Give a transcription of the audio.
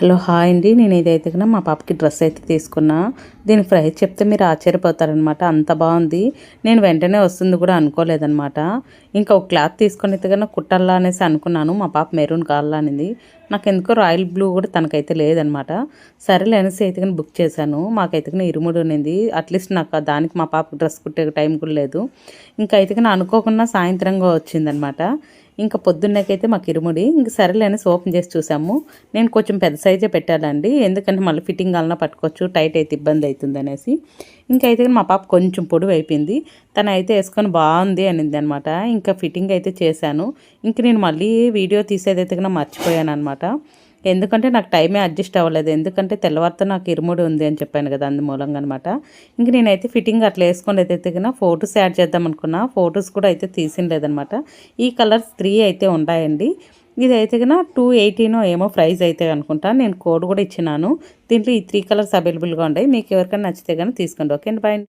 Hello hi అండి. నేను ఇదైతే కన్నా మా పాపకి డ్రెస్ అయితే తీసుకున్నా. దీని ప్రైస్ చెప్తే మీరు ఆశ్చర్యపోతారనమాట. అంత బాగుంది. నేను వెంటనే వస్తుంది కూడా అనుకోలేదనమాట. ఇంకా ఒక క్లాత్ తీసుకొని అయితే కన్నా కుట్టాలా అనేసి అనుకున్నాను. మా పాప మెరూన్ కావాలా అనింది. నాకు ఎందుకో రాయల్ బ్లూ కూడా తనకైతే లేదనమాట. సరేలే అనేసి అయితే కానీ బుక్ చేశాను. మాకైతే కానీ ఇరుముడి ఉన్నింది. అట్లీస్ట్ నాకు దానికి మా పాపకు డ్రెస్ కుట్టే టైం కూడా లేదు. ఇంకా అయితే కానీ అనుకోకుండా సాయంత్రంగా వచ్చిందనమాట. ఇంకా పొద్దున్నకైతే మాకు ఇరుముడి. ఇంక సరేలే అనేసి ఓపెన్ చేసి చూసాము. నేను కొంచెం పెద్ద సైజే పెట్టాలండి, ఎందుకంటే మళ్ళీ ఫిట్టింగ్ అలా పట్టుకోవచ్చు, టైట్ అయితే ఇబ్బంది అవుతుంది అనేసి. ఇంకైతే మా పాప కొంచెం పొడవు అయిపోయింది. తను అయితే వేసుకొని బాగుంది అనింది అనమాట. ఇంకా ఫిట్టింగ్ అయితే చేశాను. ఇంక నేను మళ్ళీ వీడియో తీసేదైతే కన్నా మర్చిపోయాను అనమాట. ఎందుకంటే నాకు టైమే అడ్జస్ట్ అవ్వలేదు. ఎందుకంటే తెల్లవారితో నాకు ఇరుముడి ఉంది అని చెప్పాను కదా, అందుమూలంగా అనమాట. ఇంక నేనైతే ఫిట్టింగ్ అట్లా వేసుకొని అయితే కన్నా ఫొటోస్ యాడ్ చేద్దాం అనుకున్నా. ఫొటోస్ కూడా అయితే తీసినలేదనమాట. ఈ కలర్స్ 3 అయితే ఉన్నాయండి. ఇదైతే కన్నా 218 ఏమో ప్రైస్ అయితే అనుకుంటా. నేను కోడ్ కూడా ఇచ్చినాను. దీంట్లో ఈ 3 కలర్స్ అవైలబుల్గా ఉన్నాయి. మీకు ఎవరికైనా నచ్చితే కానీ తీసుకోండి. ఓకే అండి, బాయ్.